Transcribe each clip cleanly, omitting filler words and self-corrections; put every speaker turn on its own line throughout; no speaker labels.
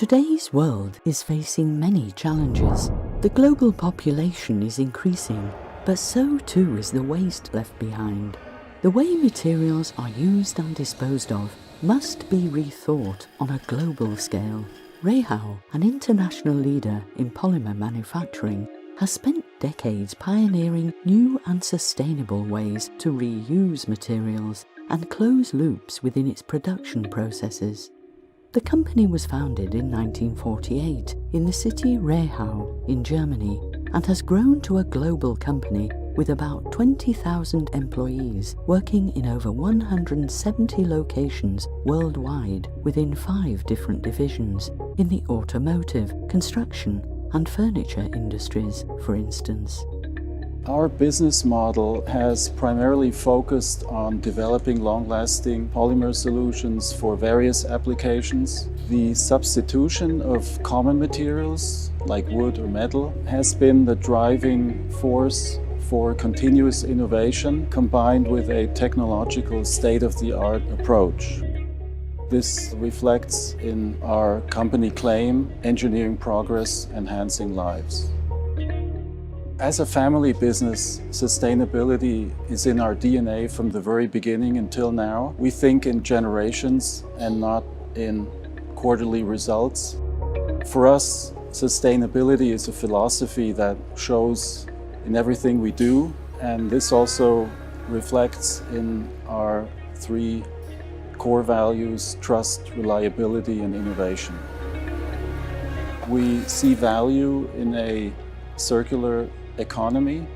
Today's world is facing many challenges. The global population is increasing, but so too is the waste left behind. The way materials are used and disposed of must be rethought on a global scale. Rehau, an international leader in polymer manufacturing, has spent decades pioneering new and sustainable ways to reuse materials and close loops within its production processes. The company was founded in 1948 in the city Rehau in Germany and has grown to a global company with about 20,000 employees working in over 170 locations worldwide within 5 different divisions in the automotive, construction and furniture industries, for instance.
Our business model has primarily focused on developing long-lasting polymer solutions for various applications. The substitution of common materials like wood or metal has been the driving force for continuous innovation combined with a technological state-of-the-art approach. This reflects in our company claim, engineering progress, enhancing lives. As a family business, sustainability is in our DNA from the very beginning until now. We think in generations and not in quarterly results. For us, sustainability is a philosophy that shows in everything we do, and this also reflects in our 3 core values: trust, reliability, and innovation. We see value in a circular economy,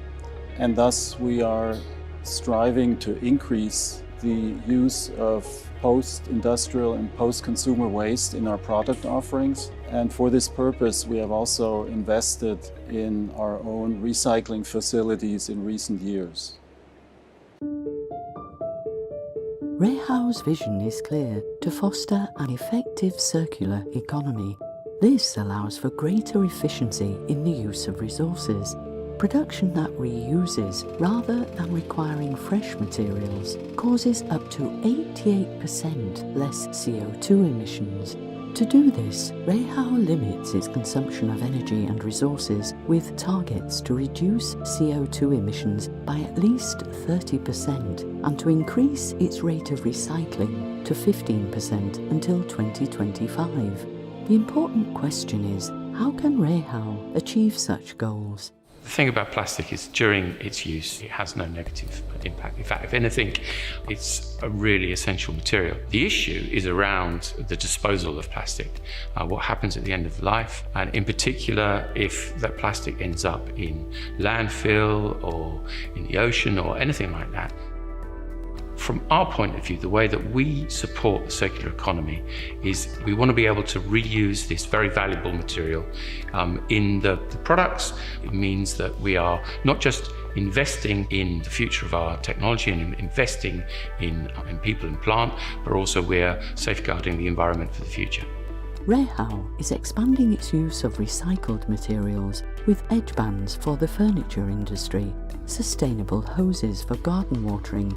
and thus we are striving to increase the use of post-industrial and post-consumer waste in our product offerings. And for this purpose, we have also invested in our own recycling facilities in recent years.
Rehau's vision is clear: to foster an effective circular economy. This allows for greater efficiency in the use of resources, production that reuses rather than requiring fresh materials causes up to 88% less CO2 emissions. To do this, Rehau limits its consumption of energy and resources with targets to reduce CO2 emissions by at least 30% and to increase its rate of recycling to 15% until 2025. The important question is, how can Rehau achieve such goals?
The thing about plastic is during its use, it has no negative impact. In fact, if anything, it's a really essential material. The issue is around the disposal of plastic, what happens at the end of life, and in particular, if that plastic ends up in landfill or in the ocean or anything like that. From our point of view, the way that we support the circular economy is we want to be able to reuse this very valuable material in the products. It means that we are not just investing in the future of our technology and investing in people and plant, but also we're safeguarding the environment for the future.
Rehau is expanding its use of recycled materials with edge bands for the furniture industry, sustainable hoses for garden watering,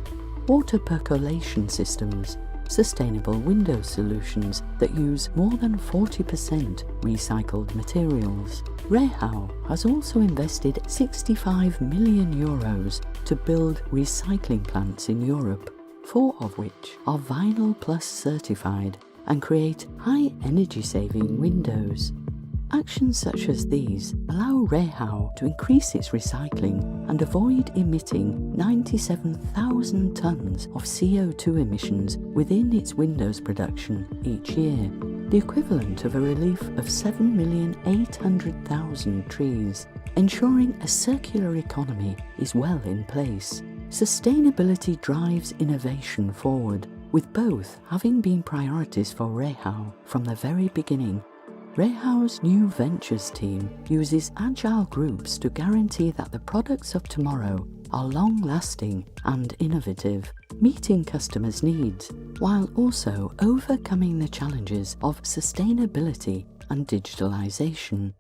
water percolation systems, sustainable window solutions that use more than 40% recycled materials. Rehau has also invested €65 million to build recycling plants in Europe, 4 of which are Vinyl Plus certified and create high energy saving windows. Actions such as these allow Rehau to increase its recycling and avoid emitting 97,000 tonnes of CO2 emissions within its windows production each year, the equivalent of a relief of 7,800,000 trees, ensuring a circular economy is well in place. Sustainability drives innovation forward, with both having been priorities for Rehau from the very beginning. Rehau's new ventures team uses agile groups to guarantee that the products of tomorrow are long-lasting and innovative, meeting customers' needs, while also overcoming the challenges of sustainability and digitalization.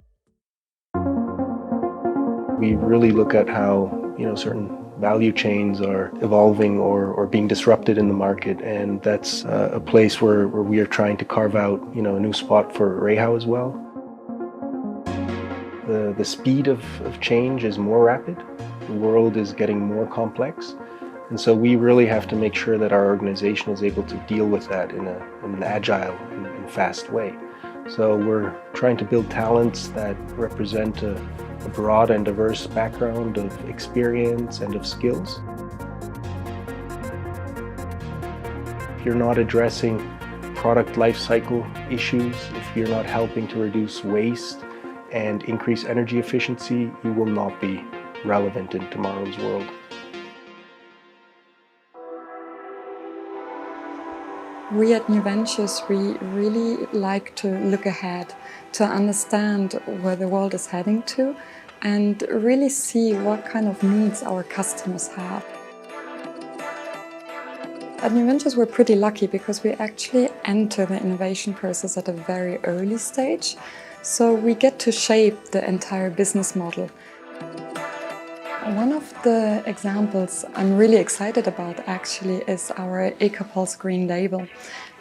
We really look at how certain value chains are evolving or being disrupted in the market, and that's a place where we are trying to carve out, a new spot for Rehau as well. The speed of change is more rapid. The world is getting more complex, and so we really have to make sure that our organization is able to deal with that in an agile and fast way. So we're trying to build talents that represent a broad and diverse background of experience and of skills. If you're not addressing product life cycle issues, if you're not helping to reduce waste and increase energy efficiency, you will not be relevant in tomorrow's world.
We at New Ventures, we really like to look ahead, to understand where the world is heading to and really see what kind of needs our customers have. At New Ventures we're pretty lucky because we actually enter the innovation process at a very early stage, so we get to shape the entire business model. One of the examples I'm really excited about actually is our EcoPulse Green Label.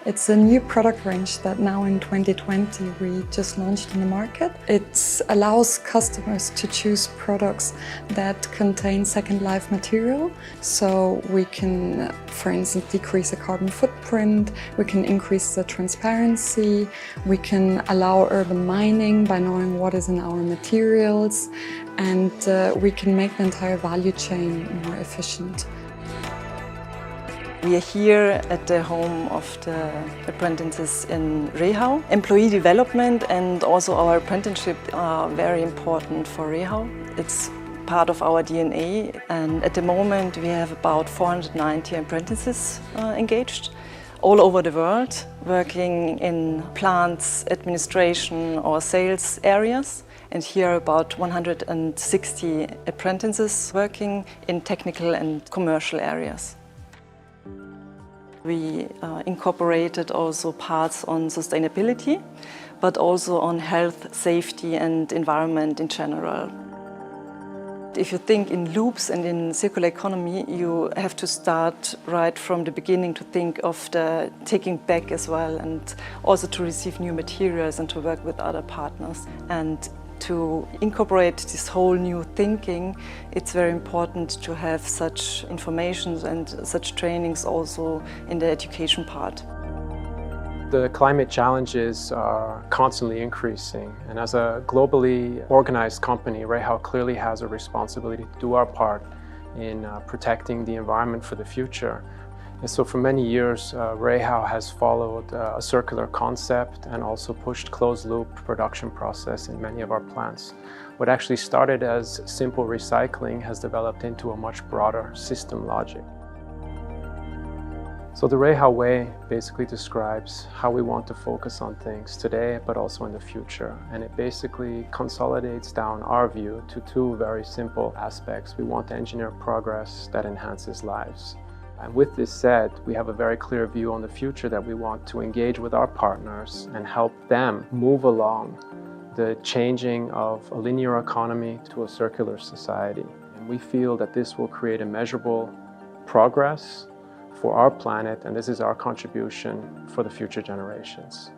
It's a new product range that now in 2020 we just launched in the market. It allows customers to choose products that contain second life material, so we can, for instance, decrease the carbon footprint, we can increase the transparency, we can allow urban mining by knowing what is in our materials, and we can make the entire value chain more efficient.
We are here at the home of the apprentices in Rehau. Employee development and also our apprenticeship are very important for Rehau. It's part of our DNA, and at the moment we have about 490 apprentices engaged all over the world, working in plants, administration or sales areas. And here are about 160 apprentices working in technical and commercial areas. We incorporated also parts on sustainability, but also on health, safety and environment in general. If you think in loops and in circular economy, you have to start right from the beginning to think of the taking back as well, and also to receive new materials and to work with other partners. And to incorporate this whole new thinking, it's very important to have such information and such trainings also in the education part.
The climate challenges are constantly increasing, and as a globally organized company, Rehau clearly has a responsibility to do our part in protecting the environment for the future. And so for many years, Rehau has followed a circular concept and also pushed closed-loop production process in many of our plants. What actually started as simple recycling has developed into a much broader system logic. So the Rehau way basically describes how we want to focus on things today, but also in the future. And it basically consolidates down our view to two very simple aspects. We want to engineer progress that enhances lives. And with this said, we have a very clear view on the future that we want to engage with our partners and help them move along the changing of a linear economy to a circular society. And we feel that this will create a measurable progress for our planet, and this is our contribution for the future generations.